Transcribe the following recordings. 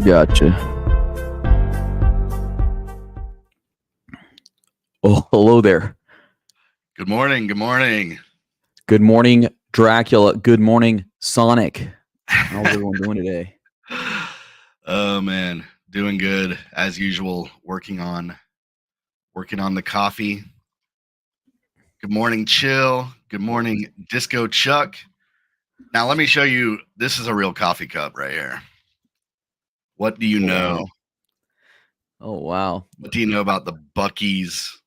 Gotcha. Oh, hello there. Good morning. Good morning. Good morning, Dracula. Good morning, Sonic. How's everyone doing today? Oh man, doing good as usual. Working on the coffee. Good morning, Chill. Good morning, Disco Chuck. Now let me show you. This is a real coffee cup right here. What do you know? Wow. Oh wow, What do you know about the Buc-ee's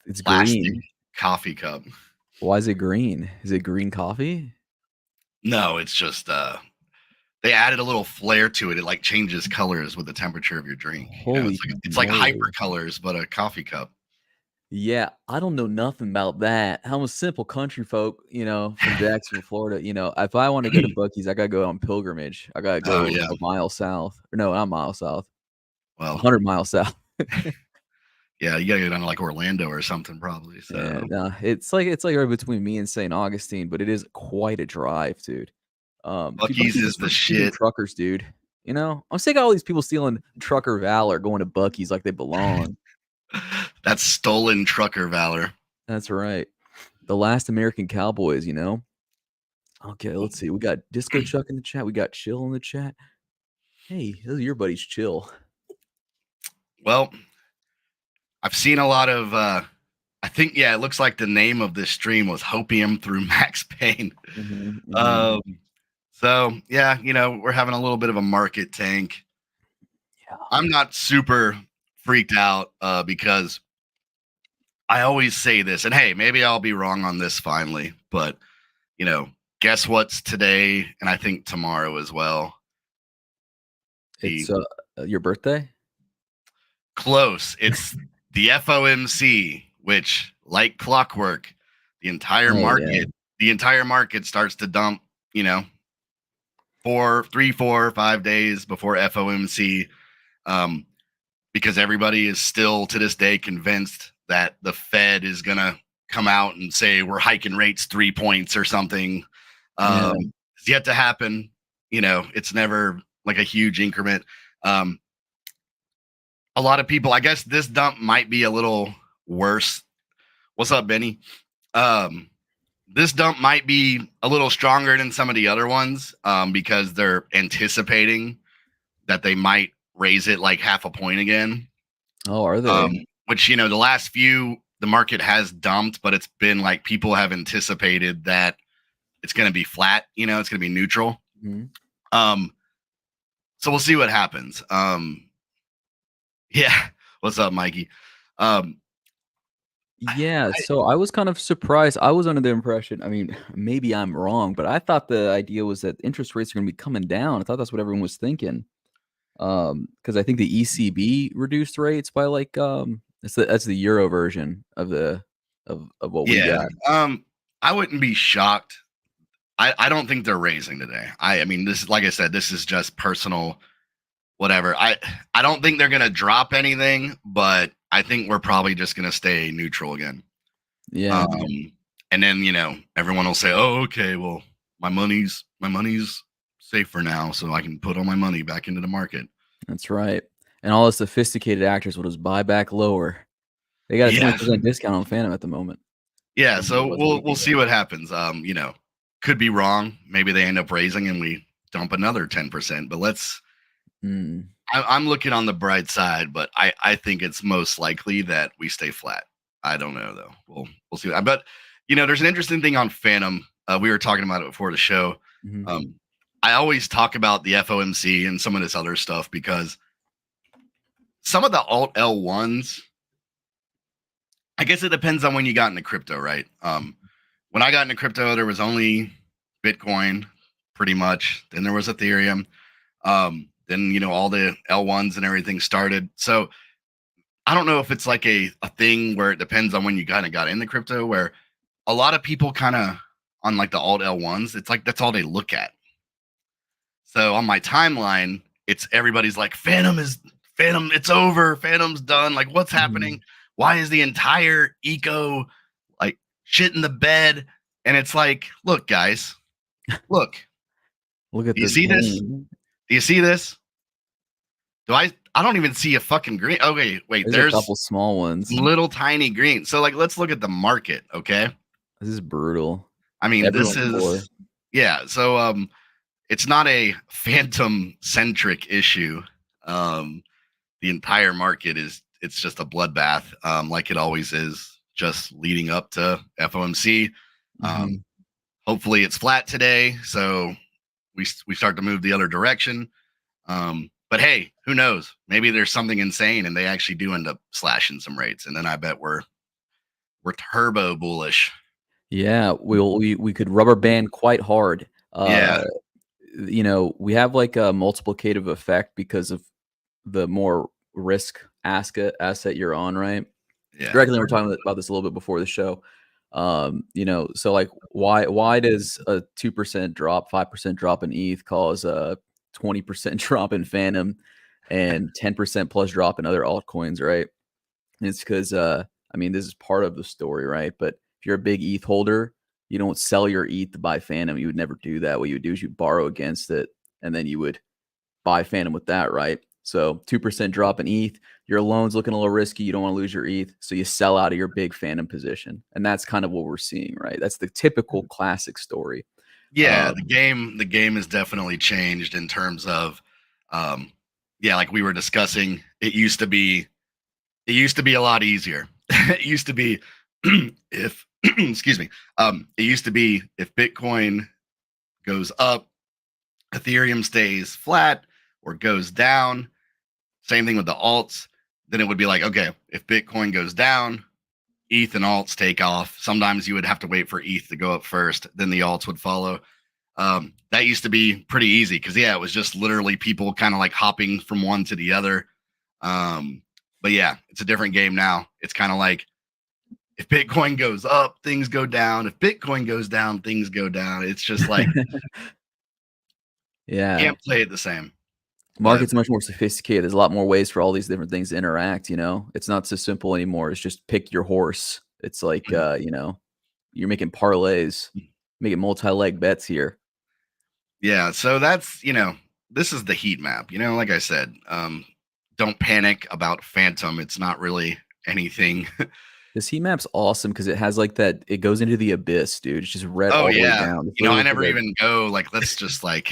it's plastic green. coffee cup? Why is it green? Is it green coffee? No, it's just they added a little flair to it. It like changes colors with the temperature of your drink. Holy It's like moly. hyper colors, but a coffee cup. Yeah, I don't know nothing about that. I'm a simple country folk, from Jacksonville, Florida. If I want to go to Buc-ee's, I gotta go on pilgrimage. I gotta Oh go yeah. a mile south. Or no, not a mile south. Well, 100 miles south. yeah, you gotta go down to like Orlando or something probably. So Yeah, nah, it's like right between me and St. Augustine, but it is quite a drive, dude. Dude, Buc-ee's Buc-ee's is is for the stupid shit. truckers, dude. I'm sick of all these people stealing trucker valor, going to Buc-ee's like they belong. That's stolen trucker valor. That's right. The last American cowboys, Okay, let's see. We got Disco Chuck in the chat. We got Chill in the chat. Hey, those are your buddies, Chill. Well, I've seen a lot of I think it looks like the name of this stream was Hopium through Max Payne. So yeah, we're having a little bit of a market tank. Yeah. I'm not super freaked out because I always say this, and hey, maybe I'll be wrong on this finally, but guess what's today, and I think tomorrow as well. It's your birthday? Close. It's the FOMC, which, like clockwork, the entire market starts to dump, 3, 4, 5 days before FOMC, because everybody is still to this day convinced that the Fed is gonna come out and say we're hiking rates 3 points or something. It's yet to happen. It's never like a huge increment. A lot of people, I guess this dump might be a little worse. What's up, Benny? This dump might be a little stronger than some of the other ones because they're anticipating that they might raise it like half a point again. Oh, are they? Which, the last few, the market has dumped, but it's been like people have anticipated that it's going to be flat, it's going to be neutral. Mm-hmm. So we'll see what happens. Yeah. What's up, Mikey? Yeah, so I was kind of surprised. I was under the impression, I mean, maybe I'm wrong, but I thought the idea was that interest rates are going to be coming down. I thought that's what everyone was thinking. Because I think the ECB reduced rates by like that's the euro version of what we got. I wouldn't be shocked. I don't think they're raising today. I mean, this is, like I said, this is just personal whatever. I don't think they're going to drop anything, but I think we're probably just going to stay neutral again. Yeah. And then, everyone will say, "Oh, okay, well, my money's safe for now, so I can put all my money back into the market." That's right. And all the sophisticated actors will just buy back lower. They got a 20% discount on Fantom at the moment. Yeah, so we'll see what happens. Could be wrong. Maybe they end up raising and we dump another 10%, but let's I'm looking on the bright side, but I think it's most likely that we stay flat. I don't know though. We'll see. But there's an interesting thing on Fantom. We were talking about it before the show. Mm-hmm. I always talk about the FOMC and some of this other stuff because some of the alt L1s, I guess it depends on when you got into crypto, right? When I got into crypto, there was only Bitcoin, pretty much. Then there was Ethereum. Then all the L1s and everything started. So I don't know if it's like a thing where it depends on when you kind of got into crypto, where a lot of people kind of on like the alt L1s, it's like that's all they look at. So on my timeline, it's everybody's like, Fantom, it's over. Fantom's done. Like, what's happening? Why is the entire eco like shit in the bed? And it's like, look, guys, look. Look at this. Do you see this? Do you see this? I don't even see a fucking green. Okay, wait, There's a there's couple small ones. little tiny green. So like, let's look at the market. Okay. This is brutal. I mean, this Everyone's poor. is, yeah. So, it's not a phantom centric issue. The entire market it's just a bloodbath, like it always is, just leading up to FOMC. Mhm. Hopefully it's flat today, so we start to move the other direction. But hey, who knows? Maybe there's something insane and they actually do end up slashing some rates, and then I bet we're turbo bullish. Yeah, we could rubber band quite hard. Yeah, You know, we have like a multiplicative effect because of the more risk asset you're on, right? yeah. Greg and I were talking about this a little bit before the show. You know, so like why does a 2% drop, 5% drop in ETH cause a 20% drop in Phantom and 10% plus drop in other altcoins, right? And it's because I mean, this is part of the story, right? But if you're a big ETH holder, you don't sell your ETH to buy Phantom. You would never do that. What you would do is you borrow against it, and then you would buy Phantom with that, right? So 2% drop in ETH, your loan's looking a little risky. You don't want to lose your ETH, so you sell out of your big Phantom position, and that's kind of what we're seeing, right? That's the typical classic story. Yeah, Um, the game has definitely changed in terms of, um, yeah, like we were discussing, it used to be a lot easier. It used to be if excuse me, it used to be if Bitcoin goes up, Ethereum stays flat or goes down. Same thing with the alts. Then it would be like, okay, if Bitcoin goes down, ETH and alts take off. Sometimes you would have to wait for ETH to go up first, then the alts would follow. That used to be pretty easy because, yeah, it was just literally people kind of like hopping from one to the other. But yeah, it's a different game now. It's kind of like if Bitcoin goes up, things go down. If Bitcoin goes down, things go down. It's just like yeah, can't play it the same. But market's much more sophisticated. There's a lot more ways for all these different things to interact. You know, it's not so simple anymore. It's just pick your horse. It's like you know, you're making parlays, making multi-leg bets here. yeah, so that's, this is the heat map. Like I said, don't panic about Phantom. It's not really anything. This heat map's awesome because it has like that. It goes into the abyss, dude. It's just red Oh all the way yeah. down. It's I literally never like even go like, let's just like,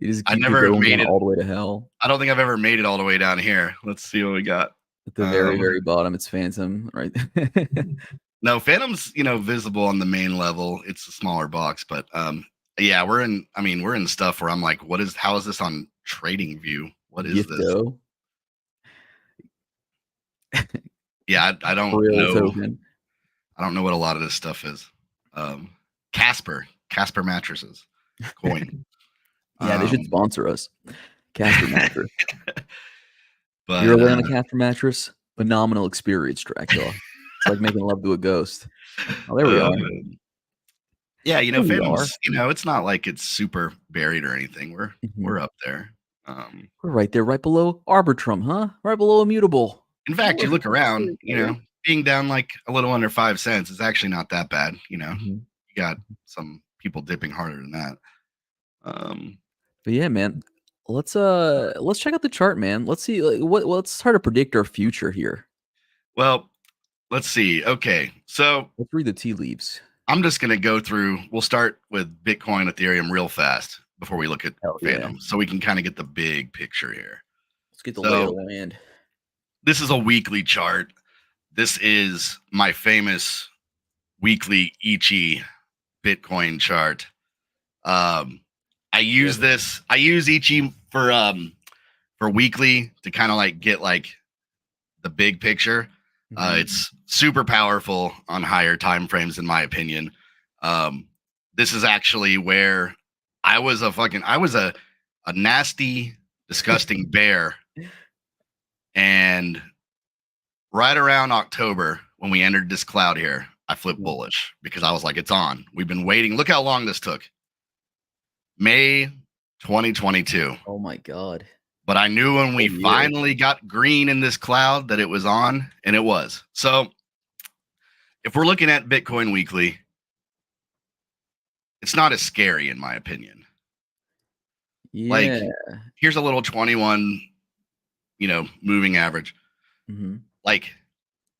you just I keep never going made down it. all the way to hell. I don't think I've ever made it all the way down here. Let's see what we got. At the very, Um, very bottom, it's Phantom, right? no, Phantom's, visible on the main level. It's a smaller box, but yeah, we're in stuff where I'm like, how is this on Trading View? What is this? Gifto, Yeah, I don't Krill know. token. I don't know what a lot of this stuff is. Um, Casper mattresses, coin. Yeah, they should Um, sponsor us. Casper mattress. You but ever lay on a Casper mattress? Phenomenal experience, Dracula. It's like making love to a ghost. Oh, there we uh, are. yeah, There we are. Phantoms. It's not like it's super buried or anything. We're Mhm. up there. Um, We're right there, right below Arbitrum, huh? Right below Immutable. in fact, you look around. Right there. Being down like a little under 5 cents is actually not that bad. Mhm. You got some people dipping harder than that. Um, But yeah, man, let's check out the chart, man. Let's see let's try to predict our future here. well, let's see. Okay, so Let's read the tea leaves. I'm just going to go through. We'll start with Bitcoin, Ethereum real fast before we look at Hell yeah. Phantom, so we can kind of get the big picture here. Let's get the lay of So the land. this is a weekly chart. This is my famous weekly Ichi Bitcoin chart. Um, I use this. I use Ichi for weekly to kind of like get like the big picture. It's super powerful on higher time frames, in my opinion. This is actually where I was a nasty, disgusting bear, and right around October when we entered this cloud here, I flipped bullish because I was like, it's on. We've been waiting. Look how long this took. May 2022. Oh my god. But I knew when we Whole year. finally got green in this cloud that it was on, and it was. So if we're looking at Bitcoin weekly, it's not as scary in my opinion. Like, Yeah. here's a little 21, moving average. Mhm. Like,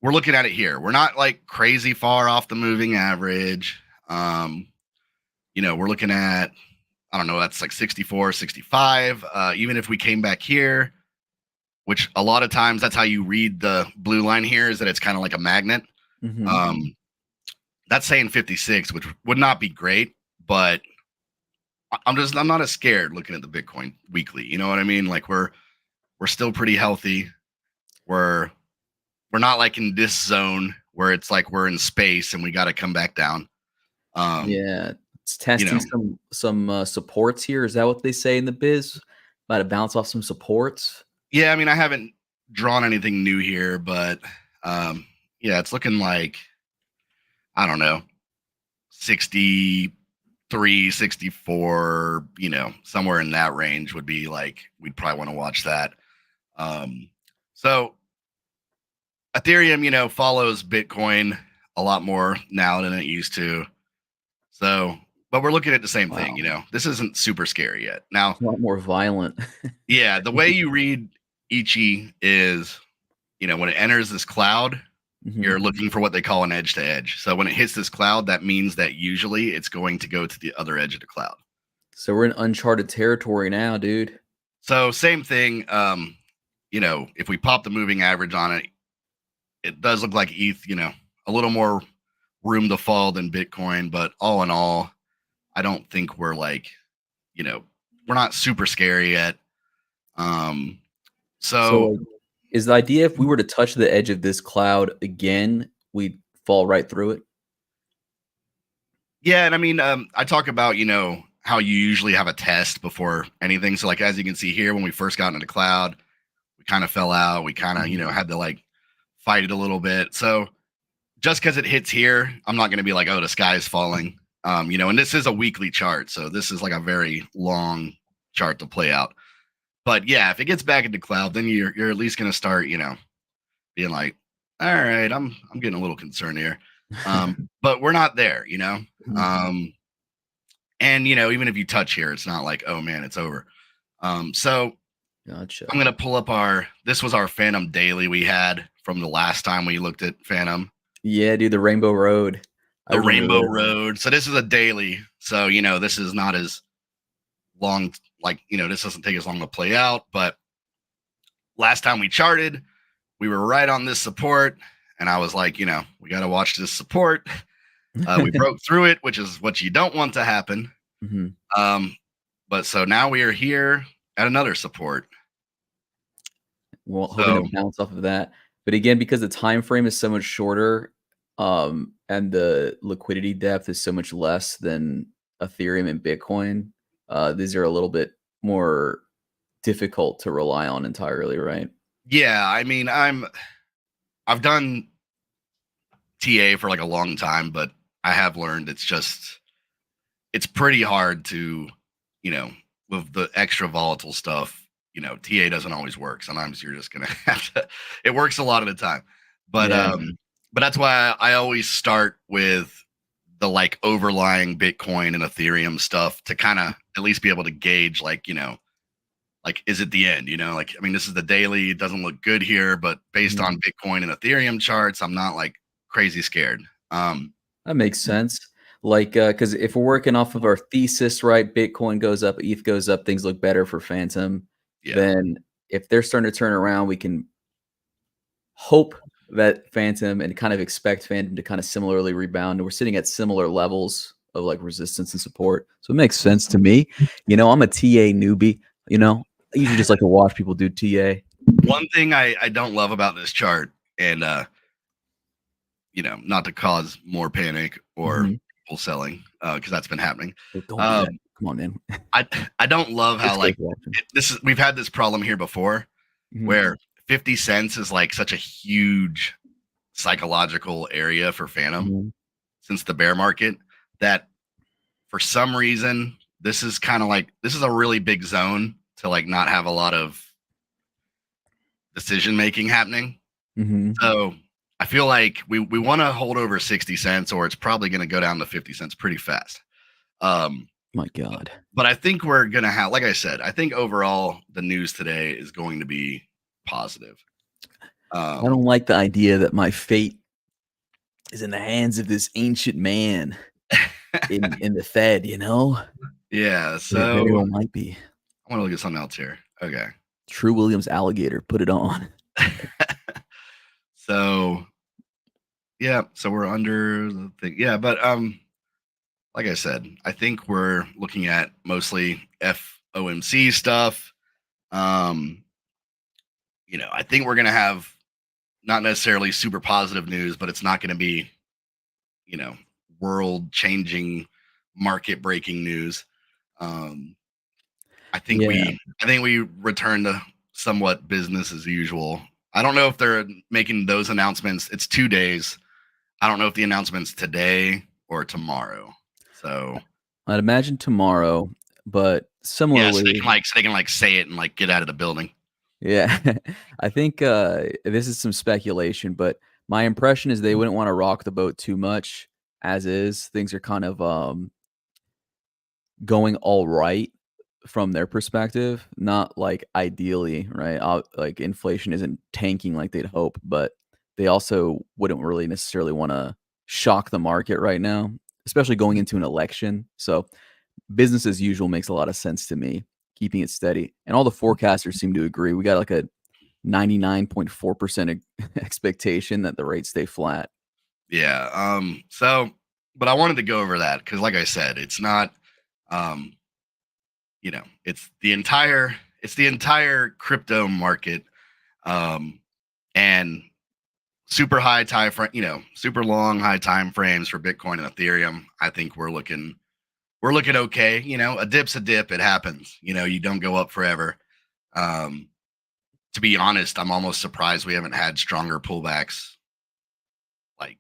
we're looking at it here. We're not like crazy far off the moving average. We're looking at, I don't know, that's like 64, 65. Even if we came back here, which a lot of times that's how you read the blue line here, is that it's kind of like a magnet. Mhm. Um, that's saying 56, which would not be great, but I'm not as scared looking at the Bitcoin weekly. You know what I mean? Like we're still pretty healthy. We're we're not like in this zone where it's like we're in space and we got to come back down. Um, Yeah. It's you testing know, some supports here. Is that what they say in the biz? About to bounce off some supports? yeah, I mean, I haven't drawn anything new here, but yeah, it's looking like, I don't know, 63, 64, somewhere in that range would be like, we'd probably want to watch that. So Ethereum, follows Bitcoin a lot more now than it used to. So, but we're looking at the same thing, Wow. This isn't super scary yet. Now, It's a lot more violent. yeah, the way you read Ichi is, when it enters this cloud, Mhm. you're looking for what they call an edge to edge. So when it hits this cloud, that means that usually it's going to go to the other edge of the cloud. So we're in uncharted territory now, dude. So same thing. If we pop the moving average on it, it does look like ETH, a little more room to fall than Bitcoin, but all in all, I don't think we're like, we're not super scary yet. Um, So, so like, is the idea if we were to touch the edge of this cloud again, we'd fall right through it? yeah, and I mean, I talk about, how you usually have a test before anything. So like, as you can see here, when we first got into the cloud, we kind of fell out. We kind of, Mhm. had to like fight it a little bit. So just because it hits here, I'm not going to be like, oh, the sky is falling. And this is a weekly chart. So this is like a very long chart to play out. But yeah, if it gets back into cloud, then you're at least going to start, being like, all right, I'm getting a little concerned here. But we're not there, Mhm. Um, and even if you touch here, it's not like, oh man, it's over. So I'm Gotcha. gonna pull up this was our Phantom daily we had from the last time we looked at Phantom, Yeah, dude, the Rainbow Road. I the remember Rainbow this. Road. So this is a daily. So this is not as long, like this doesn't take as long to play out. But last time we charted, we were right on this support, and I was like, we got to watch this support. We broke through it, which is what you don't want to happen. Mhm. Um, but so now we are here at another support. Well, hoping to So bounce off of that. But again, because the time frame is so much shorter, and the liquidity depth is so much less than Ethereum and Bitcoin, these are a little bit more difficult to rely on entirely, right? yeah, I mean, I've done TA for like a long time, but I have learned it's pretty hard to, with the extra volatile stuff, TA doesn't always work. Sometimes you're just gonna have to, it works a lot of the time. But Yeah. but that's why I always start with the like overlying Bitcoin and Ethereum stuff to kind of at least be able to gauge, like, like, is it the end? Like, I mean, this is the daily, it doesn't look good here, but based Mhm. on Bitcoin and Ethereum charts, I'm not like crazy scared. That makes sense. Like, because if we're working off of our thesis, right, Bitcoin goes up, ETH goes up, things look better for Phantom. Yeah. Then if they're starting to turn around, we can hope that Phantom and kind of expect Phantom to kind of similarly rebound. And we're sitting at similar levels of like resistance and support. So it makes sense to me. I'm a TA newbie, I usually just like to watch people do TA. One thing I don't love about this chart, and not to cause more panic or Mhm. people selling, because that's been happening. Oh, don't do that. Um, Come on, man. I I don't love how It's like worth watching. we've had this problem here before Mhm. where 50 cents is like such a huge psychological area for Phantom Mhm. since the bear market, that for some reason this is a really big zone to like not have a lot of decision making happening. Mhm. So I feel like we want to hold over 60 cents, or it's probably going to go down to 50 cents pretty fast. Um, My God. But I think we're gonna have, like I said, I think overall the news today is going to be positive. I don't like the idea that my fate is in the hands of this ancient man in the Fed, you know? Yeah, It very so well might be. I want to look at something else here. Okay. True Williams alligator, put it on. So yeah, so we're under the thing. Yeah, but like I said, I think we're looking at mostly FOMC stuff. I think we're gonna have not necessarily super positive news, but it's not gonna be, world changing, market breaking news. Um, I think Yeah. we return to somewhat business as usual. I don't know if they're making those announcements. It's 2 days. I don't know if the announcement's today or tomorrow. So I'd imagine tomorrow, but yeah, so similarly, they can say it and get out of the building. yeah, I think this is some speculation, but my impression is they wouldn't want to rock the boat too much as is. Things are kind of going all right from their perspective, not like ideally, right? Like inflation isn't tanking like they'd hope, but they also wouldn't really necessarily want to shock the market right now, especially going into an election. So business as usual makes a lot of sense to me, keeping it steady. And all the forecasters seem to agree. We got like a 99.4% expectation that the rates stay flat. Yeah. But I wanted to go over that because, like I said, it's not, um, it's the entire crypto market, and super high time frame, super long high time frames for Bitcoin and Ethereum. I think we're looking okay. A dip's a dip. It happens. You don't go up forever. To be honest, I'm almost surprised we haven't had stronger pullbacks like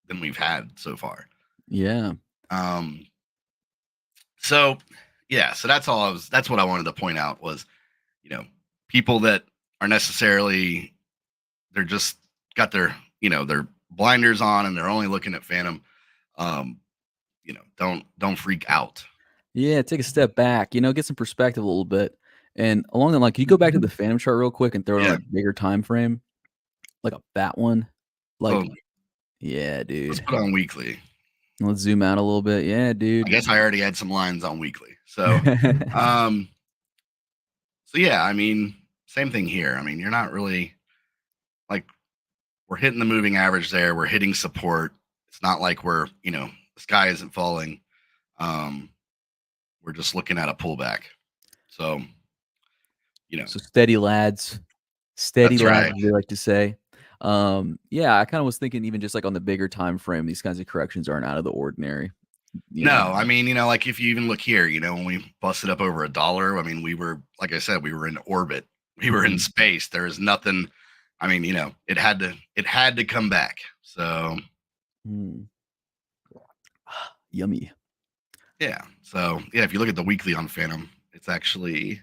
than we've had so far. Yeah. Um, so yeah, so that's what I wanted to point out was, people that are necessarily, they're just got their blinders on and they're only looking at Phantom. Um, don't freak out. Yeah, take a step back, get some perspective a little bit. And along the line, can you go back to the Phantom chart real quick and throw it on Yeah. a bigger time frame? Like a fat one? So Like, yeah, let's dude. put on weekly. Let's zoom out a little bit. Yeah, I dude. guess I already had some lines on weekly. So, um, so yeah, I mean, same thing here. I mean, you're not really like, we're hitting the moving average there. We're hitting support. It's not like the sky isn't falling. Um, we're just looking at a pullback. So, So steady lads. Steady that's lads, right. as they like to say. Yeah, I kinda was thinking even just, like, on the bigger time frame, these kinds of corrections aren't out of the ordinary, you No, know? I mean, like if you even look here, when we busted up over $1, I mean, we were, like I said, we were in orbit. We were in Mhm. space. There is nothing. I mean, it had to come back. So Mm. Yummy. yeah. So yeah, if you look at the weekly on Phantom, it's actually,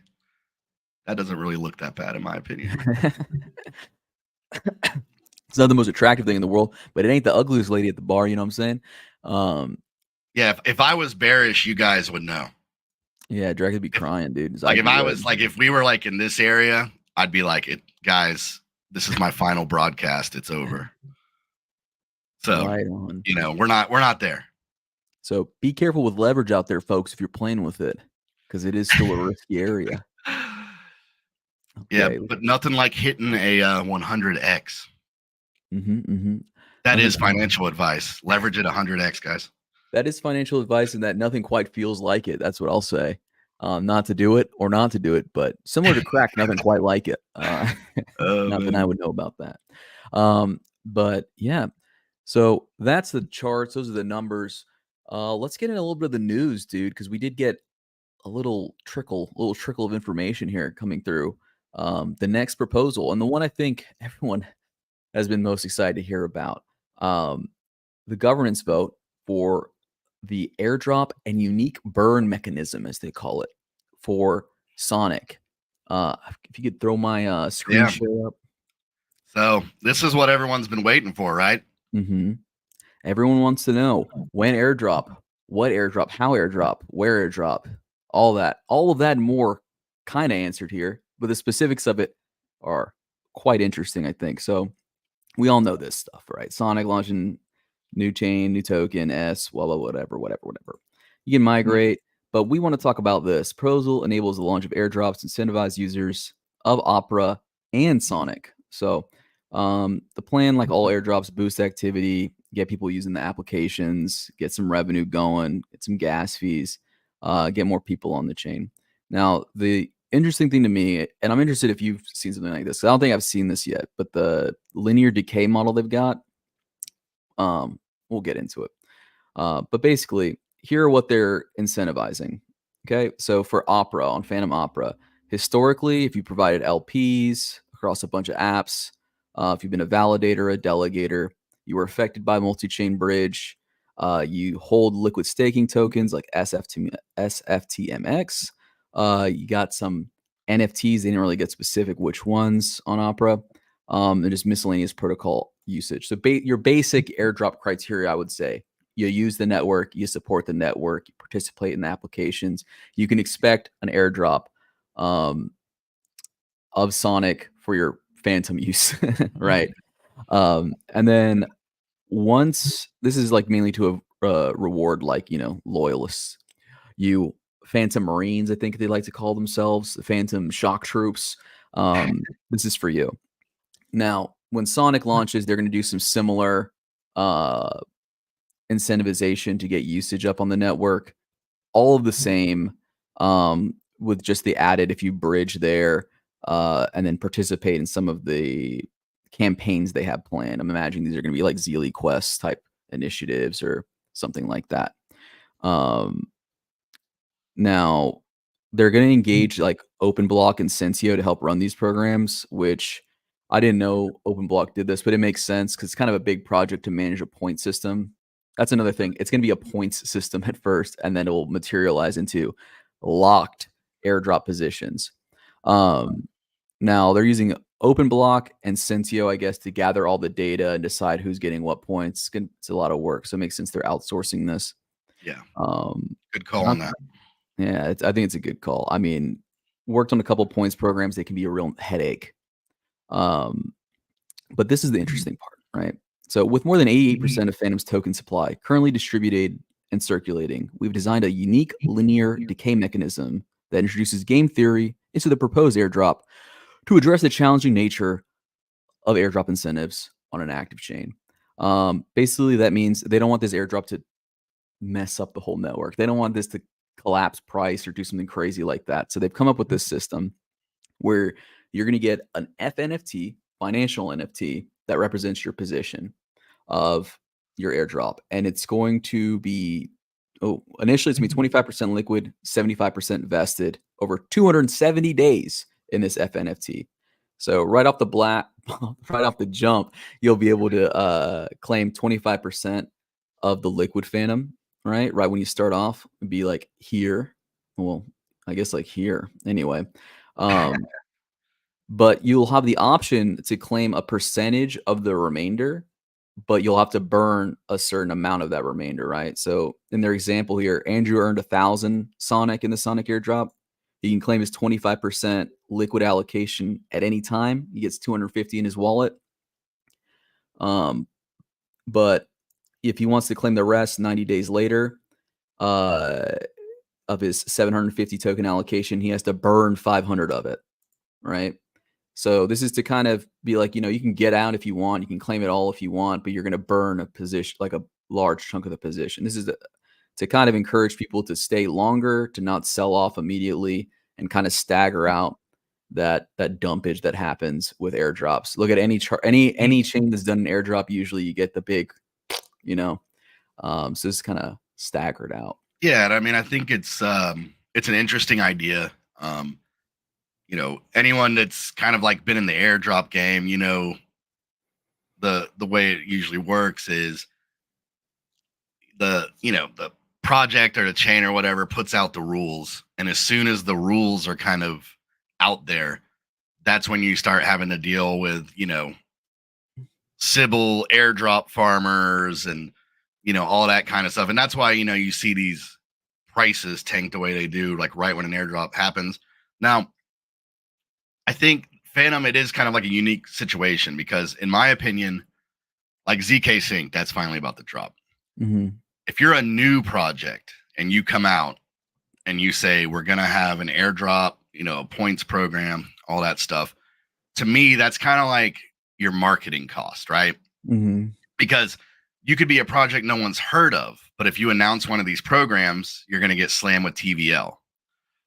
that doesn't really look that bad in my opinion. It's not the most attractive thing in the world, but it ain't the ugliest lady at the bar, you know what I'm saying? Um, Yeah, if I was bearish, you guys would know. yeah, Drake would be If crying, dude. His like eyes if be I red. was like if we were in this area, I'd be like, it guys, this is my final broadcast. It's over. So, Right on. we're not there. So, be careful with leverage out there, folks, if you're playing with it, because it is still a risky area. Yeah, Okay. but nothing like hitting a 100x. Mhm, mhm. That Nothing is financial advice. Leverage it 100x, guys. That is financial advice, and that nothing quite feels like it. That's what I'll say. Not to do it or not to do it, but similar to crack, nothing quite like it. Oh Not that I man. would know about that. But yeah, so that's the charts. Those are the numbers. Let's get in a little bit of the news, dude, because we did get a little trickle of information here coming through. The next proposal, and the one I think everyone has been most excited to hear about. Um, the governance vote for the airdrop and unique burn mechanism, as they call it, for Sonic. If you could throw my screen Yeah. share up. So this is what everyone's been waiting for, right? Everyone wants to know when airdrop. what airdrop, how airdrop, where airdrop, all of that and more kind of answered here, but the specifics of it are quite interesting, I think. So we all know this stuff, right? Sonic launching new chain, new token, whatever. You can migrate, but we want to talk about this. Proposal enables the launch of airdrops, incentivize users of Opera and Sonic. So the plan, like all airdrops, boost activity, get people using the applications, get some revenue going, get some gas fees, get more people on the chain. Now, the interesting thing to me, and I'm interested if you've seen something like this. I don't think I've seen this yet, but the linear decay model they've got, we'll get into it. But basically, here are what they're incentivizing. Okay, so for Opera on Phantom Opera, historically, if you provided LPs across a bunch of apps, if you've been a validator, a delegator, you were affected by multi-chain bridge. You hold liquid staking tokens like SFTMX. You got some NFTs. They didn't really get specific which ones on Opera. And just miscellaneous protocol usage. So your basic airdrop criteria, I would say, you use the network, you support the network, you participate in the applications. You can expect an airdrop of Sonic for your Fantom use, right? And then once this is like mainly to reward like loyalists, you Phantom Marines, I think they like to call themselves, the Phantom Shock Troops. This is for you. Now, when Sonic launches, they're going to do some similar incentivization to get usage up on the network. All of the same, with just the added if you bridge there and then participate in some of the campaigns they have planned. I'm imagining these are going to be like Zeely Quest type initiatives or something like that. Now, they're going to engage like OpenBlock and Sensio to help run these programs, which I didn't know OpenBlock did this, but it makes sense because it's kind of a big project to manage a point system. That's another thing. It's going to be a points system at first, and then it will materialize into locked airdrop positions. Now, they're using OpenBlock and Sensio, I guess, to gather all the data and decide who's getting what points. It's a lot of work, so it makes sense they're outsourcing this. Yeah. Good call on that. Yeah, I think it's a good call. I mean, worked on a couple points programs. They can be a real headache. But this is the interesting part, right? So with more than 88% of Phantom's token supply currently distributed and circulating, we've designed a unique linear decay mechanism that introduces game theory into the proposed airdrop to address the challenging nature of airdrop incentives on an active chain. Basically, that means they don't want this airdrop to mess up the whole network. They don't want this to collapse price or do something crazy like that. So they've come up with this system where you're going to get an FNFT, financial NFT, that represents your position of your airdrop. And it's going to be, initially it's going to be 25% liquid, 75% vested over 270 days in this FNFT. So right off the jump, you'll be able to claim 25% of the liquid Phantom, right when you start off. It'd be like here, well, I guess like here anyway. But you'll have the option to claim a percentage of the remainder, but you'll have to burn a certain amount of that remainder, right? So in their example here, Andrew earned 1,000 Sonic in the Sonic airdrop. He can claim his 25% liquid allocation at any time. He gets 250 in his wallet. But if he wants to claim the rest 90 days later of his 750 token allocation, he has to burn 500 of it, right? So this is to kind of be like, you can get out if you want, you can claim it all if you want, but you're going to burn a position, like a large chunk of the position. This is to kind of encourage people to stay longer, to not sell off immediately, and kind of stagger out that dumpage that happens with airdrops. Look at any chain that's done an airdrop, usually you get the big, so it's kind of staggered out. Yeah, and I mean, I think it's an interesting idea. Anyone that's kind of like been in the airdrop game, the way it usually works is the project or the chain or whatever puts out the rules, and as soon as the rules are kind of out there, that's when you start having to deal with Sybil airdrop farmers and all that kind of stuff. And that's why, you see these prices tank the way they do, like right when an airdrop happens. Now, I think Fantom, it is kind of like a unique situation because, in my opinion, like ZK Sync, that's finally about to drop. Mm-hmm. If you're a new project and you come out and you say, we're going to have an airdrop, a points program, all that stuff, to me, that's kind of like your marketing cost, right? Mm-hmm. Because you could be a project no one's heard of, but if you announce one of these programs, you're going to get slammed with TVL.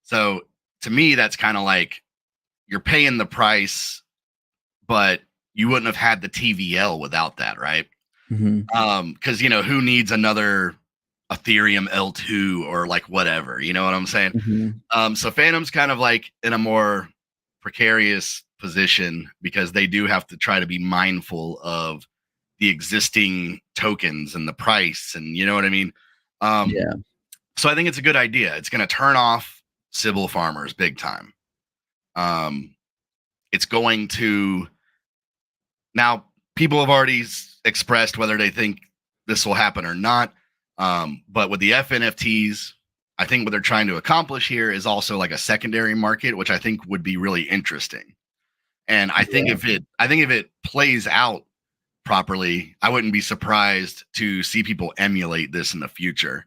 So to me, that's kind of like you're paying the price, but you wouldn't have had the TVL without that, right? Mm-hmm. Because who needs another Ethereum L2 or like whatever, you know what I'm saying? Mm-hmm. So Fantom's kind of like in a more precarious position because they do have to try to be mindful of the existing tokens and the price, and you know what I mean? Yeah. So I think it's a good idea. It's going to turn off Sybil farmers big time. It's going to, now people have already expressed whether they think this will happen or not. But with the FNFTs, I think what they're trying to accomplish here is also like a secondary market, which I think would be really interesting. And I think if it plays out properly, I wouldn't be surprised to see people emulate this in the future.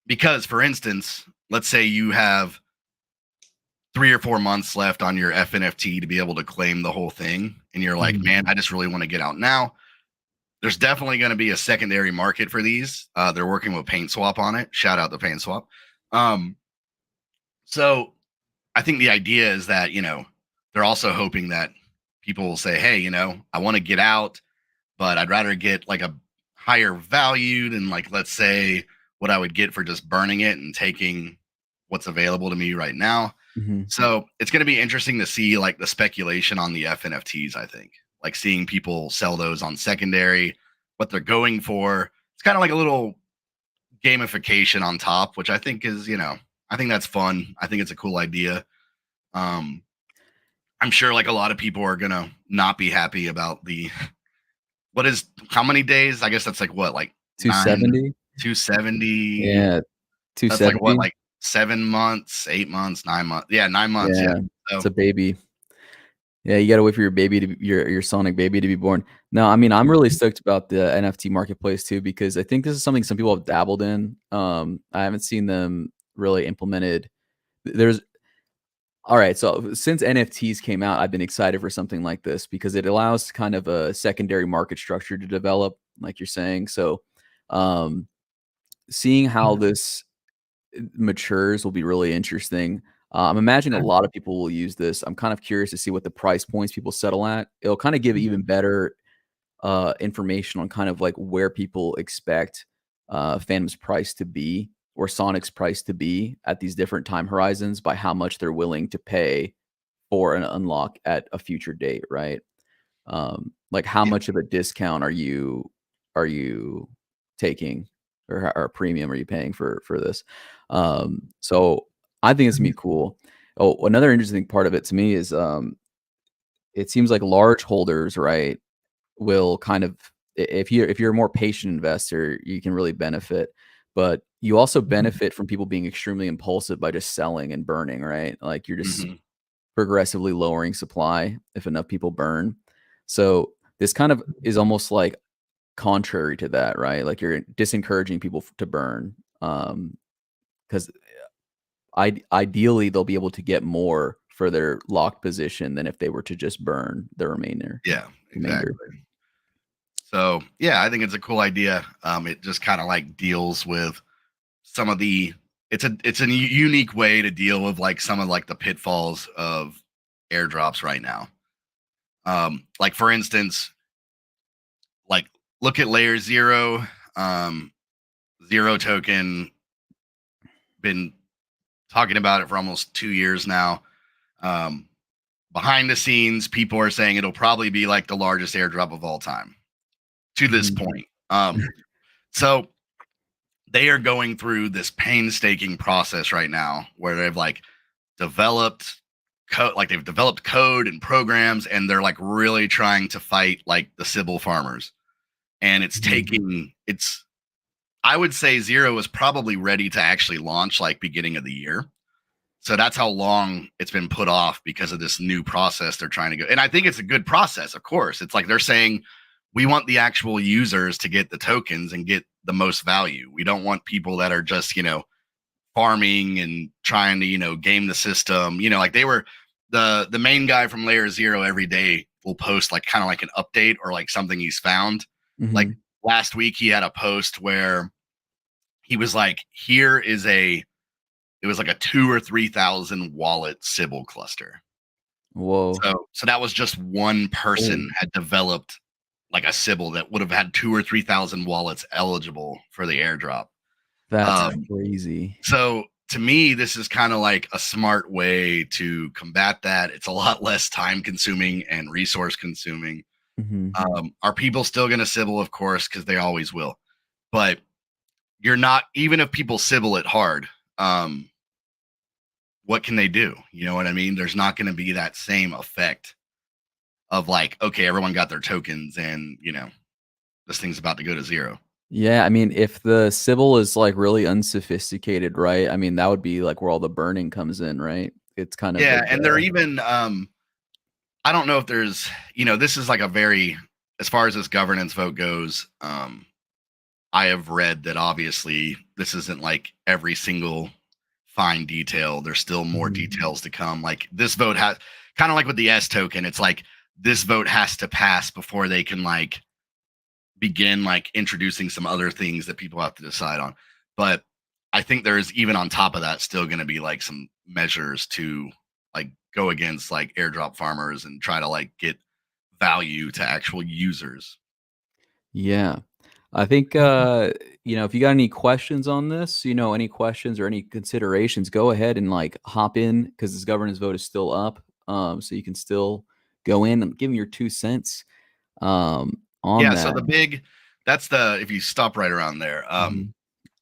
Because, for instance, let's say you have 3 or 4 months left on your FNFT to be able to claim the whole thing, and you're like, man, I just really want to get out now. There's definitely going to be a secondary market for these. They're working with PaintSwap on it. Shout out to PaintSwap. So I think the idea is that, they're also hoping that people will say, hey, I want to get out, but I'd rather get like a higher value than, like, let's say what I would get for just burning it and taking what's available to me right now. Mm-hmm. So it's going to be interesting to see like the speculation on the FNFTs, I think, like seeing people sell those on secondary, what they're going for. It's kind of like a little gamification on top, which I think is, I think that's fun. I think it's a cool idea. I'm sure like a lot of people are going to not be happy about how many days? I guess that's like what, like 270? 270. Yeah, That's like what, 270? like 7 months, 8 months, 9 months. Yeah, 9 months. Yeah. Yeah, So it's a baby. Yeah, you gotta wait for your baby to be your Sonic baby to be born. No, I mean, I'm really stoked about the NFT marketplace too, because I think this is something some people have dabbled in. I haven't seen them really implemented. There's All right, so since NFTs came out, I've been excited for something like this because it allows kind of a secondary market structure to develop, like you're saying. So, um, seeing how this matures will be really interesting. I'm imagining a lot of people will use this. I'm kind of curious to see what the price points people settle at. It'll kind of give even better information on kind of like where people expect Phantom's price to be or Sonic's price to be at these different time horizons by how much they're willing to pay for an unlock at a future date, right? Like how yeah. much of a discount are you taking, or premium are you paying for this? So I think it's gonna be cool. Oh, another interesting part of it to me is it seems like large holders, right, will kind of, if you're a more patient investor, you can really benefit. But you also benefit from people being extremely impulsive by just selling and burning, right? Like you're just Mhm. progressively lowering supply if enough people burn. So this kind of is almost like contrary to that, right? Like you're disencouraging people to burn, because ideally they'll be able to get more for their locked position than if they were to just burn the remainder. Yeah, Remainder. exactly. So yeah, I think it's a cool idea. It just kind of like deals with some of the, it's a unique way to deal with like some of like the pitfalls of airdrops right now. Like for instance, like look at layer zero, zero token, been talking about it for almost 2 years now. Um, Behind the scenes, people are saying it'll probably be like the largest airdrop of all time to this Mhm. point. So they are going through this painstaking process right now where they've like developed code, like they've developed code and programs, and they're like really trying to fight like the Sybil farmers. and it's taking it's. I would say Zero was probably ready to actually launch like beginning of the year. So that's how long it's been put off because of this new process they're trying to go. And I think it's a good process, of course. It's like they're saying we want the actual users to get the tokens and get the most value. We don't want people that are just, farming and trying to, game the system. Like they were the main guy from Layer Zero every day will post like kind of like an update or like something he's found. Like last week he had a post where he was like, it was like a 2,000 or 3,000 wallet Sybil cluster. Whoa. So that was just one person had developed like a Sybil that would have had 2,000 or 3,000 wallets eligible for the airdrop. That's crazy. So to me, this is kind of like a smart way to combat that. It's a lot less time consuming and resource consuming. Are people still going to Sybil? Of course, because they always will. But you're not, even if people Sybil it hard, what can they do? You know what I mean? There's not going to be that same effect of like, okay, everyone got their tokens and, this thing's about to go to zero. Yeah, I mean, if the Sybil is like really unsophisticated, right? I mean, that would be like where all the burning comes in, right? It's kind of like, and they're even I don't know if there's, this is like a very, as far as this governance vote goes, I have read that obviously this isn't like every single fine detail. There's still more details to come. Like this vote has kind of like with the S token, it's like this vote has to pass before they can like begin like introducing some other things that people have to decide on. But I think there's even on top of that still going to be like some measures to like go against like airdrop farmers and try to like get value to actual users. Yeah. I think, if you got any questions on this, any questions or any considerations, go ahead and like hop in because this governance vote is still up. So you can still go in and give me your 2 cents on So that. that's if you stop right around there. So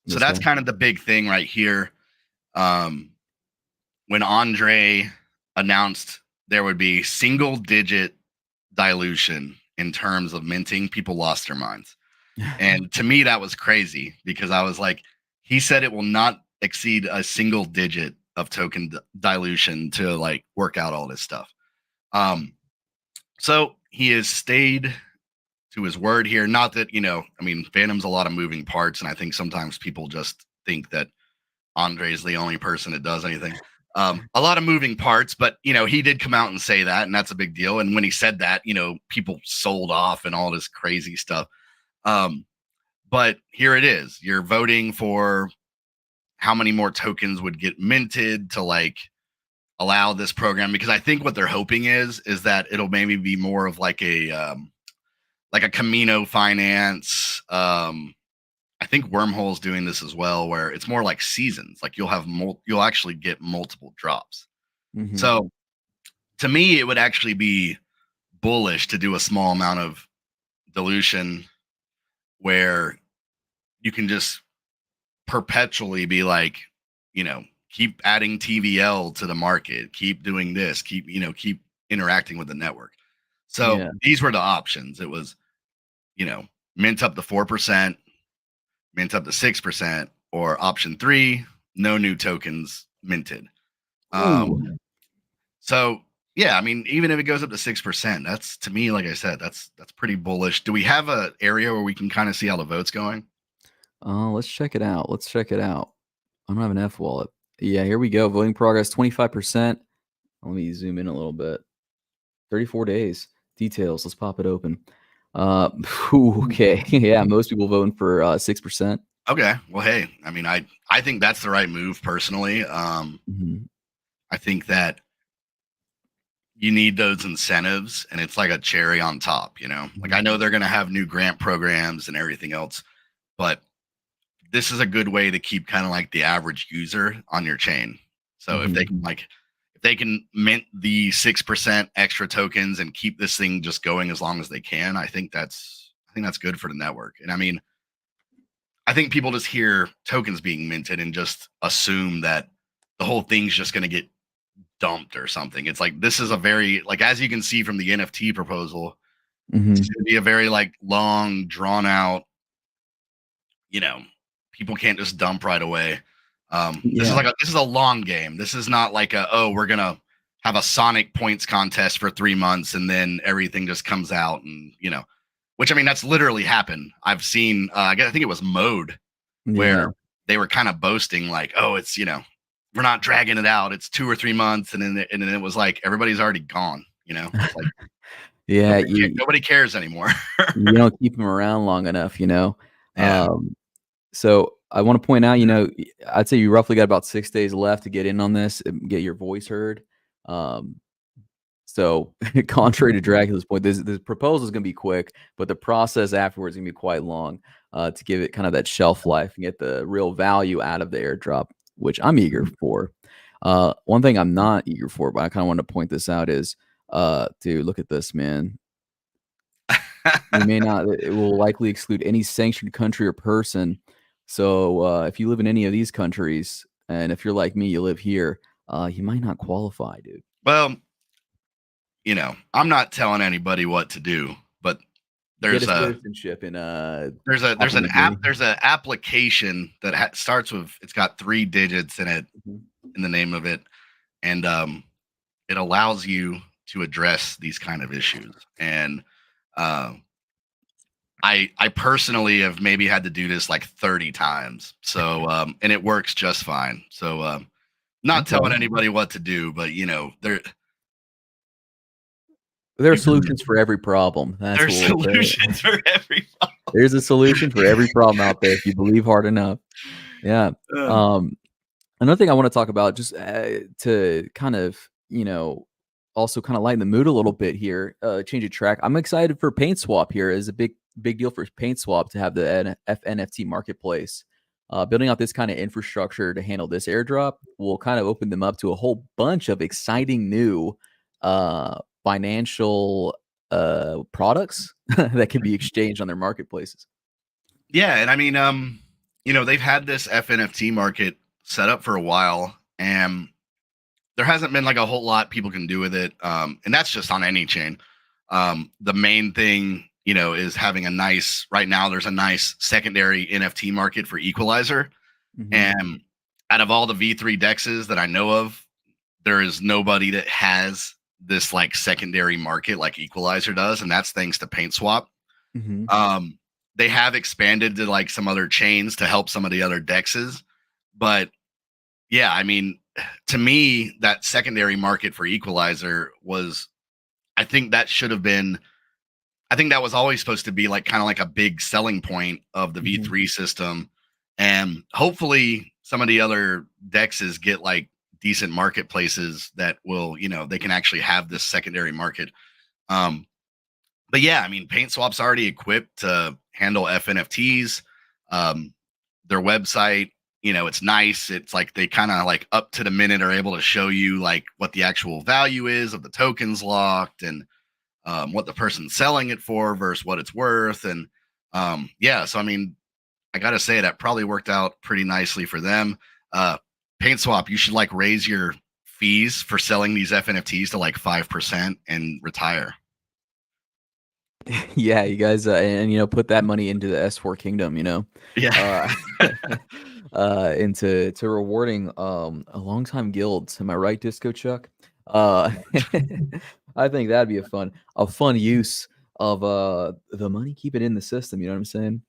This that's guy. kind of the big thing right here. When Andre announced there would be single digit dilution in terms of minting, people lost their minds. And to me, that was crazy because I was like, he said it will not exceed a single digit of token dilution to like work out all this stuff. So he has stayed to his word here. Not that, Fantom's a lot of moving parts. And I think sometimes people just think that Andre's the only person that does anything. A lot of moving parts, but he did come out and say that, and that's a big deal. And when he said that, people sold off and all this crazy stuff. But here it is. You're voting for how many more tokens would get minted to like allow this program, because I think what they're hoping is that it'll maybe be more of like a Camino finance. I think Wormhole's doing this as well, where it's more like seasons. Like you'll actually get multiple drops. So to me, it would actually be bullish to do a small amount of dilution where you can just perpetually be like, keep adding TVL to the market, keep doing this, keep interacting with the network. So these were the options. It was, mint up to 4%, mint up to 6%, or option 3, no new tokens minted. So yeah, I mean, even if it goes up to 6%, that's, to me, like I said, that's pretty bullish. Do we have an area where we can kind of see how the vote's going? Let's check it out. I don't have an F wallet. Yeah, here we go. Voting progress, 25%. Let me zoom in a little bit. 34 days. Details. Let's pop it open. Okay. Yeah, most people voting for 6%. Okay. Well, hey, I mean, I think that's the right move personally. I think that you need those incentives, and it's like a cherry on top, Like I know they're going to have new grant programs and everything else, but this is a good way to keep kind of like the average user on your chain. So if they can mint the 6% extra tokens and keep this thing just going as long as they can, I think that's good for the network. And I mean, I think people just hear tokens being minted and just assume that the whole thing's just going to get dumped or something. It's like, this is a very, like, as you can see from the NFT proposal, Mhm. It's going to be a very like long, drawn out. You know, people can't just dump right away. This is Yeah. like this is a long game. This is not like we're gonna have a Sonic points contest for 3 months and then everything just comes out and which I mean that's literally happened. I've seen I think it was Mode where Yeah. they were kind of boasting like, oh, it's we're not dragging it out. It's 2 or 3 months, and then it was like everybody's already gone. It's like Yeah, nobody cares anymore. you don't keep them around long enough, you know? Yeah. Um, so I wanna point out, I'd say you roughly got about 6 days left to get in on this and get your voice heard. Um, so contrary to Dracula's point, this proposal is gonna be quick, but the process afterwards is gonna be quite long, to give it kind of that shelf life and get the real value out of the airdrop, which I'm eager for. One thing I'm not eager for, but I kinda wanted to point this out is, dude, look at this, man. We may not it will likely exclude any sanctioned country or person. So, if you live in any of these countries, and if you're like me, you live here, you might not qualify, dude. Well, I'm not telling anybody what to do, but Get there's a a citizenship in, there's Papua an New app Guinea. there's an application that starts with it's got 3 digits in it Mhm. in the name of it, and it allows you to address these kind of issues. And uh, I personally have maybe had to do this like 30 times, so and it works just fine. So not telling Okay. anybody what to do, but there There are you solutions for every problem. That's there's what we'll say. solutions for every There's a solution for every problem out there if you believe hard enough. Yeah. problem. Um Another thing I wanna talk about just, to kind of, also kinda lighten the mood a little bit here, change of track. I'm excited for Paint Swap here. It's a big deal for Paint Swap to have the NFT marketplace. Building out this kinda infrastructure to handle this airdrop will kind of open them up to a whole bunch of exciting new, financial, products that can be exchanged on their marketplaces. Yeah, and I mean, they've had this FNFT market set up for a while, and there hasn't been like a whole lot people can do with it. And that's just on any chain. The main thing, is having a nice right now. There's a nice secondary NFT market for Equalizer, Mhm. and out of all the V3 dexes that I know of, there is nobody that has this like secondary market like Equalizer does, and that's thanks to PaintSwap. Mhm. Um, they have expanded to like some other chains to help some of the other dexes, but yeah, I mean, to me, that secondary market for Equalizer was, I think that should have been, I think that was always supposed to be like kind of like a big selling point of the Mhm. V3 system. And hopefully some of the other dexes get like decent marketplaces that will, they can actually have this secondary market. Um, but yeah, I mean, PaintSwap's already equipped to handle FNFTs. Um, their website, it's nice. It's like they kind of like up to the minute are able to show you like what the actual value is of the tokens locked and what the person's selling it for versus what it's worth. And yeah, so I mean, I gotta say that probably worked out pretty nicely for them. Uh, PaintSwap, you should like raise your fees for selling these FNFTs to like 5% and retire. Yeah, you guys, put that money into the S4 kingdom, Yeah. uh, into rewarding a longtime guilds. Am I right, Disco Chuck? Uh, I think that'd be a fun use of the money. Keep it in the system. You know what I'm saying?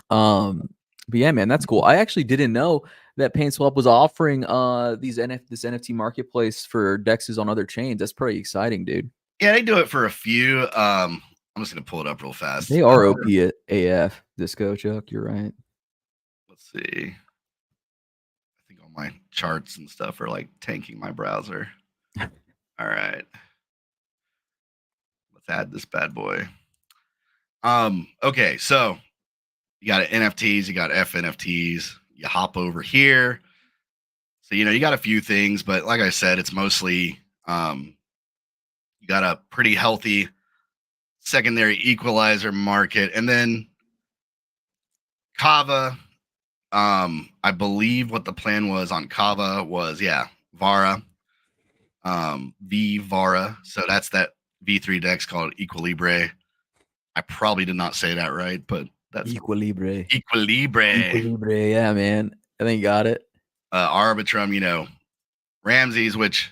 Um, but yeah, man, that's cool. I actually didn't know that PaintSwap was offering this NFT marketplace for dexes on other chains. That's pretty exciting, dude. Yeah, they do it for a few. I'm just gonna pull it up real fast. They are OP at AF, Disco Chuck. You're right. Let's see. I think all my charts and stuff are like tanking my browser. All right, let's add this bad boy. Okay, so you got NFTs, you got FNFTs. You hop over here. So you got a few things, but like I said, it's mostly you got a pretty healthy secondary equalizer market, and then Kava. I believe what the plan was on Kava was, yeah, Vara, V Vara. So that's that V3 dex called Equilibre. I probably did not say that right, but that's Equilibre. Equilibre. Equilibre, yeah, man. I think you got it. Arbitrum, Ramses, which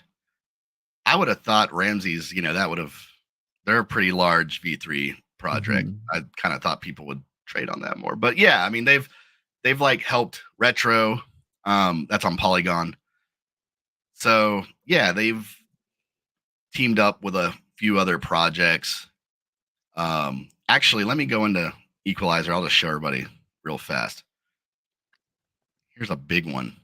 I would have thought Ramses, they're a pretty large V3 project. Mhm. I kind of thought people would trade on that more. But yeah, I mean, they've like helped Retro. That's on Polygon. So yeah, they've teamed up with a few other projects. Actually, let me go into Equalizer. I'll just show everybody real fast. Here's a big one.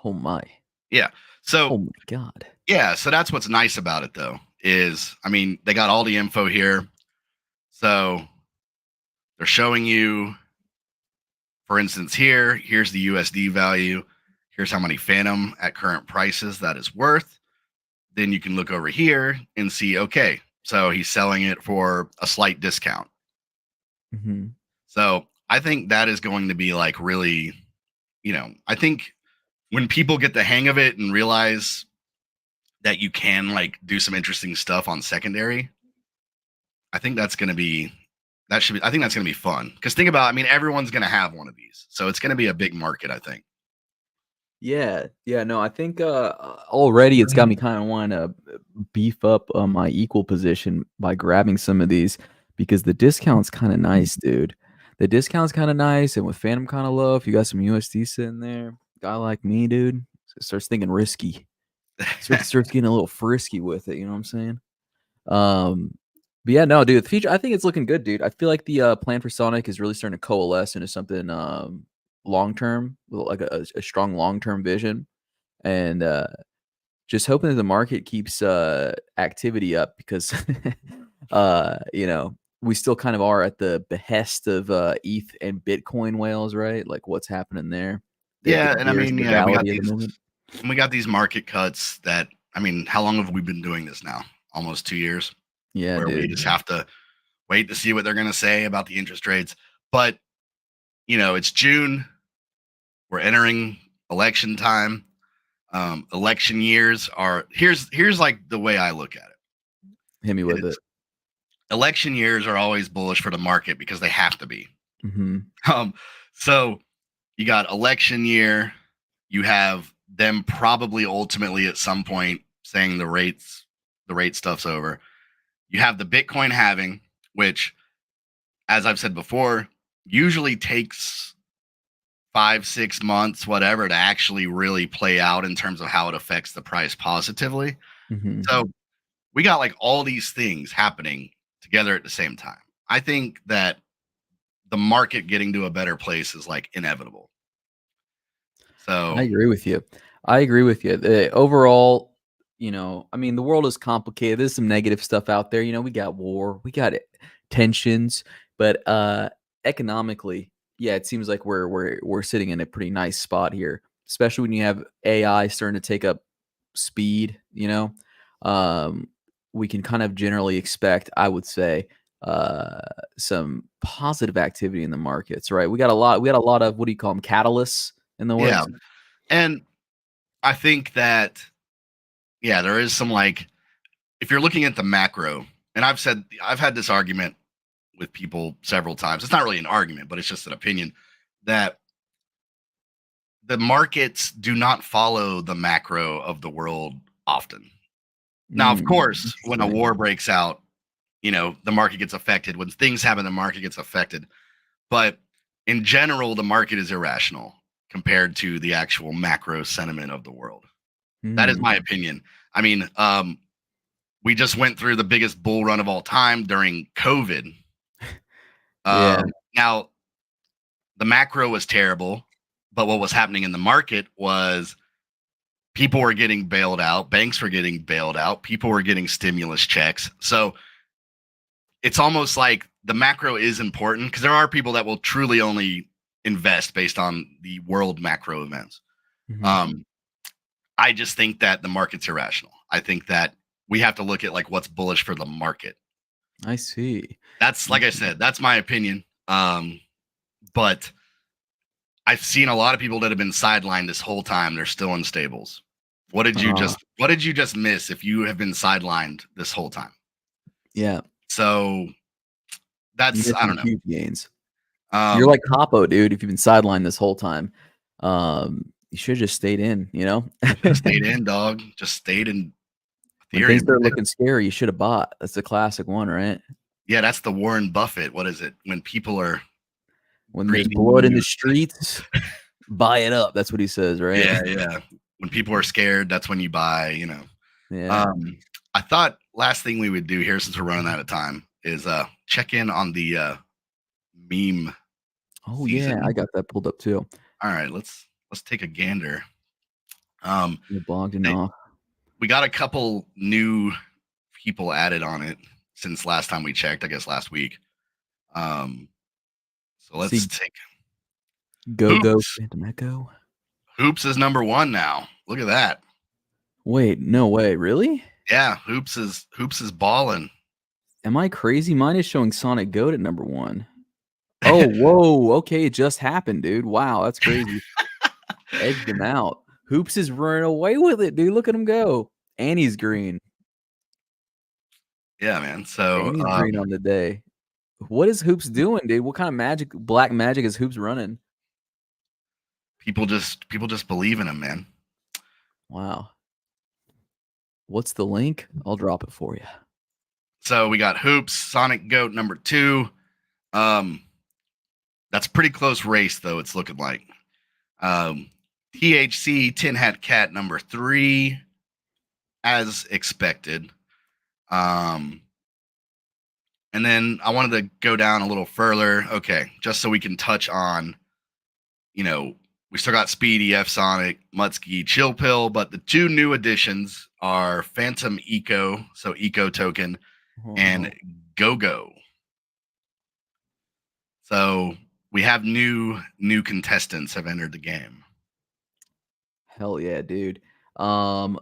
Oh my. Yeah. So Oh my god. yeah, so that's what's nice about it though, is I mean, they got all the info here. So they're showing you, for instance, here's the USD value. Here's how many Fantom at current prices that is worth. Then you can look over here and see, okay, so he's selling it for a slight discount. Mhm. So I think that is going to be like really, I think when people get the hang of it and realize that you can like do some interesting stuff on secondary, I think that's going to be I think that's going to be fun. Because think about, I mean, everyone's going to have one of these, so it's going to be a big market, I think. Yeah. Yeah, no, I think, already it's got me kinda wanting to beef up, my equal position by grabbing some of these because the discount's kinda nice, dude. The discount's kinda nice, and with Phantom kinda low, if you got some USD sitting there, guy like me, dude, starts thinking risky. Starts getting a little frisky with it, you know what I'm saying? Um, but yeah, no, dude, the feature I think it's looking good, dude. I feel like the, plan for Sonic is really starting to coalesce into something, long term, like a strong long-term vision, and, just hoping that the market keeps, activity up because, we still kind of are at the behest of, ETH and Bitcoin whales, right? Like, what's happening there? The Yeah, and I bearish mean, we got regality of the moment. these market cuts that, I mean, how long have we been doing this now? Almost 2 years, Yeah, where we dude. just have to wait to see what they're going to say about the interest rates. But it's June. We're entering election time. Election years are here's like the way I look at it. Hit me It with is it. election years are always bullish for the market because they have to be. Mhm. So you got election year, you have them probably ultimately at some point saying the rate stuff's over. You have the Bitcoin halving, which, as I've said before, usually takes 5, 6 months, whatever, to actually really play out in terms of how it affects the price positively. Mhm. So we got like all these things happening together at the same time. I think that the market getting to a better place is like inevitable. I So agree with you. I agree with you. The overall, I mean, the world is complicated. There's some negative stuff out there. We got war, we got tensions, but economically, yeah, it seems like we're sitting in a pretty nice spot here, especially when you have AI starting to take up speed. Um, we can kind of generally expect, I would say, uh, some positive activity in the markets. Right? We got a lot of what do you call them, catalysts in the yeah, works. and I think that there is some like, if you're looking at the macro, and I've had this argument with people several times. It's not really an argument, but it's just an opinion that the markets do not follow the macro of the world often. Now, of course, when a Interesting. war breaks out, the market gets affected. When things happen, the market gets affected. But in general, the market is irrational compared to the actual macro sentiment of the world. That is Mm, my opinion. I mean, we just went through the biggest bull run of all time during COVID. yeah. Now, the macro was terrible, but what was happening in the market was people were getting bailed out, banks were getting bailed out, people were getting stimulus checks. So it's almost like the macro is important because there are people that will truly only invest based on the world macro events. Mhm. Um, I just think that the market's irrational. I think that we have to look at like what's bullish for the market. I see. That's, I like I see. said, that's my opinion. But I've seen a lot of people that have been sidelined this whole time. They're still in stables. Uh, What did you just miss if you have been sidelined this whole time? yeah. So that's You're I don't missing know. huge gains. You're Um, like Capo, dude. If you've been sidelined this whole time, you should have just stayed in. You know, should have stayed in, dog. Just stayed in when things Ethereum. start looking scary, you should have bought. That's the classic one, right? Yeah, that's the Warren Buffett. What is it? When people are When there's grieving, blood when in the you're streets, buy it up. That's what he says, right? yeah. When people are scared, that's when you buy. Yeah. I thought last thing we would do here, since we're running out of time, is check in on the meme Oh yeah, season. I got that pulled up too. All right, let's take a gander. You're bogged They, off. we got a couple new people added on it since last time we checked. I guess last week. So let's See, take go, Hoops. Phantom Echo. Hoops is number one now. Look at that. Wait, no way, really? Yeah, Hoops is balling. Am I crazy? Mine is showing Sonic Goat at number 1. Oh, whoa. Okay, it just happened, dude. Wow, that's crazy. Edged him out. Hoops is running away with it, dude. Look at him go. And he's green. Yeah, man. So And he's green on the day. What is Hoops doing, dude? What kind of magic, black magic is Hoops running? people just believe in him, man. Wow. What's the link? I'll drop it for you. So we got Hoops, Sonic Goat number 2. That's a pretty close race, though. It's looking like THC Tin Hat Cat number 3, as expected. And then I wanted to go down a little further. Okay, just so we can touch on, we still got Speedy, F-Sonic, Mutsky, Chill Pill, but the 2 new additions are Fantom Eco, so Eco Token, and Go-Go. So we have new contestants have entered the game. Hell yeah, dude. And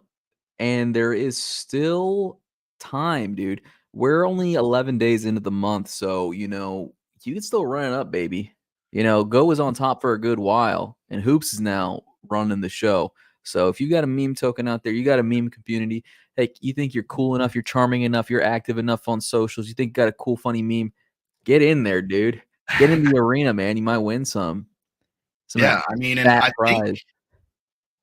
there is still time, dude. We're only 11 days into the month, so you can still run it up, baby. Go was on top for a good while, and Hoops is now running the show. So if you got a meme token out there, you got a meme community. Hey, you think you're cool enough, you're charming enough, you're active enough on socials, you think you got a cool, funny meme, get in there, dude. Get in the arena, man. You might win some. Yeah, I mean, and fat prize.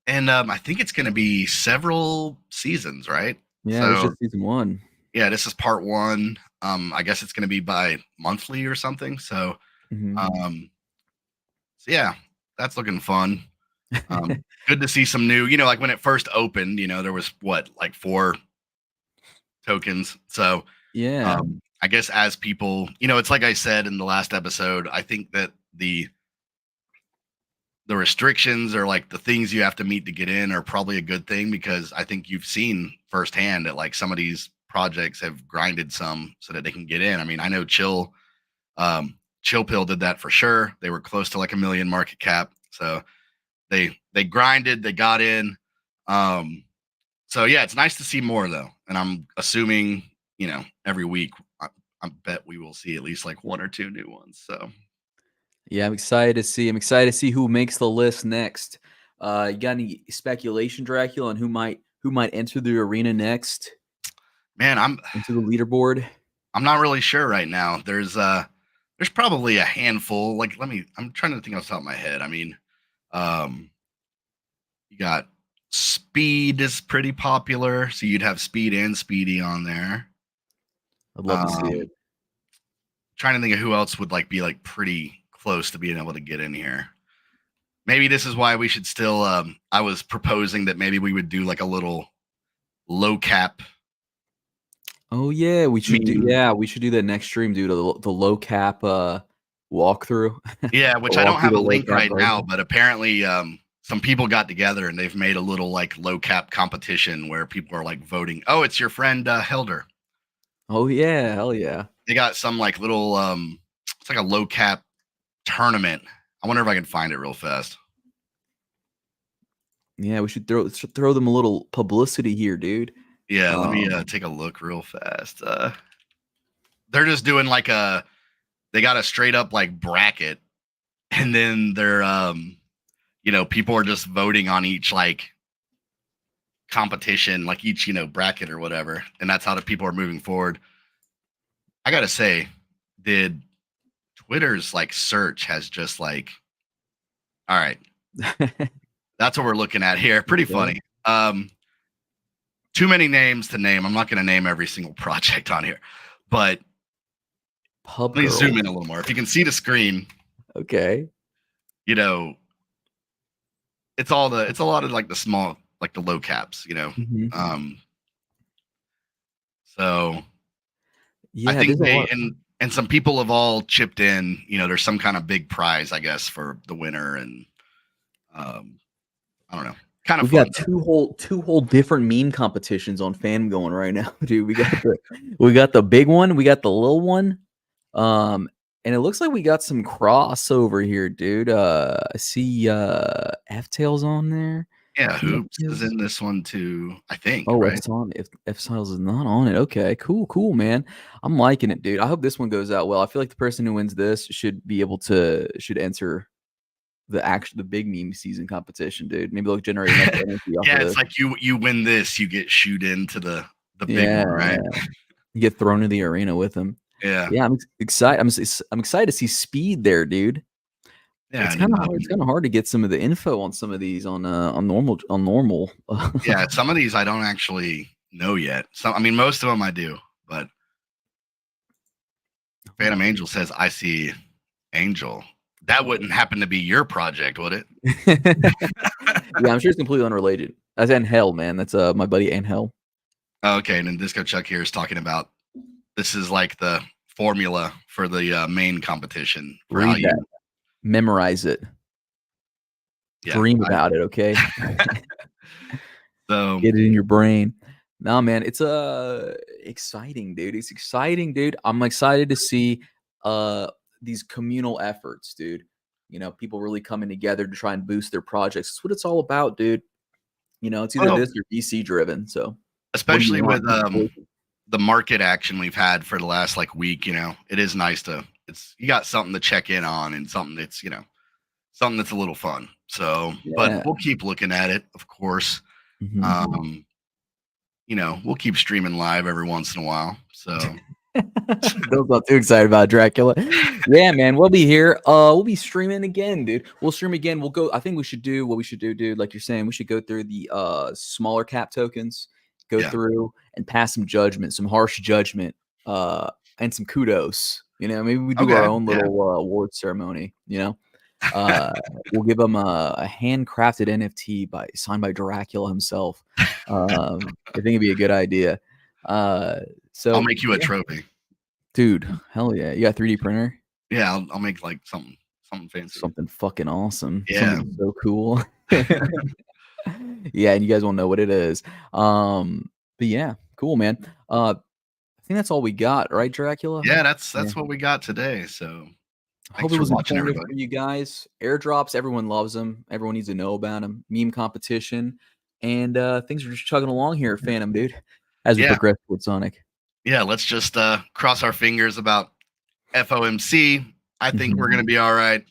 I think it's going to be several seasons, right? Yeah, it was So just season 1. yeah, this is part 1. I guess it's going to be by monthly or something. So, so yeah, that's looking fun. Good to see some new, like when it first opened, there was like 4 tokens. So Yeah. I guess as people, it's like I said in the last episode, I think that the restrictions or like the things you have to meet to get in are probably a good thing, because I think you've seen firsthand that like some of these projects have grinded some so that they can get in. I mean, I know Chill Pill did that for sure. They were close to like 1 million market cap. So they grinded, they got in. So yeah, it's nice to see more though. And I'm assuming, every week I bet we will see at least like 1 or 2 new ones. So Yeah, I'm excited to see who makes the list next. You got any speculation, Dracula, on who might enter the arena next? Man, Into the leaderboard. I'm not really sure right now. There's probably a handful. Like I'm trying to think off the top of my head. I mean, you got Speed is pretty popular, so you'd have Speed and Speedy on there. I'd love to see it. Trying to think of who else would be pretty close to being able to get in here. Maybe this is why we should still. I was proposing that maybe we would do like a little low cap. Oh yeah, we should do. Yeah, we should do that next stream, dude. The low cap walkthrough. Yeah, which I don't have a link right now, but apparently some people got together and they've made a little like low cap competition where people are like voting. Oh, it's your friend Helder. Oh yeah, hell yeah. They got some like little it's like a low cap tournament. I wonder if I can find it real fast. Yeah, we should throw them a little publicity here, dude. Yeah, let me take a look real fast. They're just doing like they got a straight up like bracket, and then they're people are just voting on each like competition, like each bracket or whatever, and that's how the people are moving forward. I gotta say, did Twitter's like search has just like, all right, that's what we're looking at here. Pretty funny. Too many names to name. I'm not going to name every single project on here, but Pub let me girl. zoom in a little more. If you can see the screen, Okay. you know, it's a lot of like the small, like the low caps, you know. Mhm. So Yeah, I think there's a they lot. and some people have all chipped in. You know, there's some kind of big prize, I guess, for the winner, and I don't know, kind of We've fun. got two whole different meme competitions on Fan going right now, dude. We got the big one, we got the little one, and it looks like we got some crossover here, dude. I see F-Tails on there. Yeah, See Hoops is F-Tails? in this one too, I think, Oh, right? F-Styles is not on it. Okay, cool, man. I'm liking it, dude. I hope this one goes out well. I feel like the person who wins this should enter the big meme season competition, dude. Maybe they'll generate enough energy off of Yeah, this. it's like you win this, you get shoot into the big Yeah, one, right? you get thrown in the arena with them. Yeah, Yeah, I'm excited. I'm excited to see speed there, dude. yeah, It's kind of hard to get some of the info on some of these on normal. yeah. Some of these I don't actually know yet. Some, I mean, most of them I do, but Phantom Angel says I see Angel. That wouldn't happen to be your project, would it? Yeah, I'm sure it's completely unrelated. That's Angel, man. That's my buddy Angel. Okay, and then Disco Chuck here is talking about this is like the formula for the main competition for how Read you. that, memorize it, Yeah, dream about it. Okay, so get it in your brain. Nah, man, it's exciting, dude. It's exciting, dude. I'm excited to see these communal efforts, dude. You know, people really coming together to try and boost their projects. That's what it's all about, dude. You know, it's either well, this or VC driven. So, what do you especially want? with the market action we've had for the last like week, you know, it is nice to you got something to check in on and something that's, you know, something that's a little fun. So, but Yeah. we'll keep looking at it, of course. Mhm. You know, we'll keep streaming live every once in a while. So Bill's not too excited about Dracula. Yeah, man, we'll be here. We'll be streaming again, dude. We'll stream again. We'll go. I think we should do what we should do, dude. Like you're saying, we should go through the smaller cap tokens, go yeah. through and pass some judgment, some harsh judgment, and some kudos. You know, maybe we do our Okay. own Yeah. little award ceremony. You know, we'll give them a handcrafted NFT signed by Dracula himself. I think it'd be a good idea. So I'll make you a yeah. trophy. Dude, hell yeah. You got 3D printer? Yeah, I'll make like something fancy. Something fucking awesing. Yeah. Something so cool. Yeah, and you guys won't know what it is. But yeah, cool, man. I think that's all we got, right, Dracula? Yeah, that's Yeah. what we got today. So Hope thanks it for was watching, informative everybody. for you guys. Airdrops, everyone loves them. Everyone needs to know about them. Meme competition. And things are just chugging along here, Phantom, dude, as we Yeah. progress with Sonic. Yeah, let's just cross our fingers about FOMC. I think we're Mhm. gonna be all right.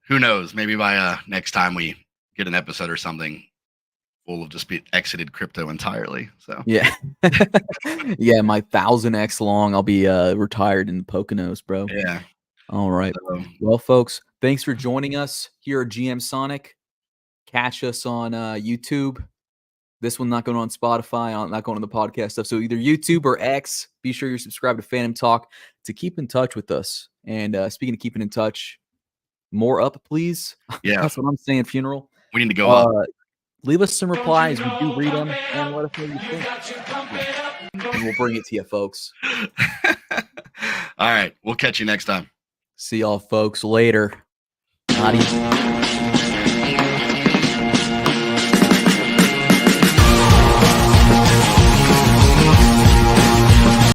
Who knows? Maybe by next time we get an episode or something, we'll have just be exited crypto entirely. So Yeah. Yeah, my 1000x long, I'll be retired in the Poconos, bro. yeah. All right. So, Well, folks, thanks for joining us here at GMSONIC. Catch us on YouTube. This one not going on Spotify, not going on the podcast stuff. So either YouTube or X. Be sure you're subscribed to Phantom Talk to keep in touch with us. And speaking of keeping in touch, more up, please. yeah, That's what I'm saying, Funeral. we need to go up. Leave us some replies. We do read them and let us know what you think. And we'll bring it to you, folks. All right, we'll catch you next time. See y'all, folks, later. Adios.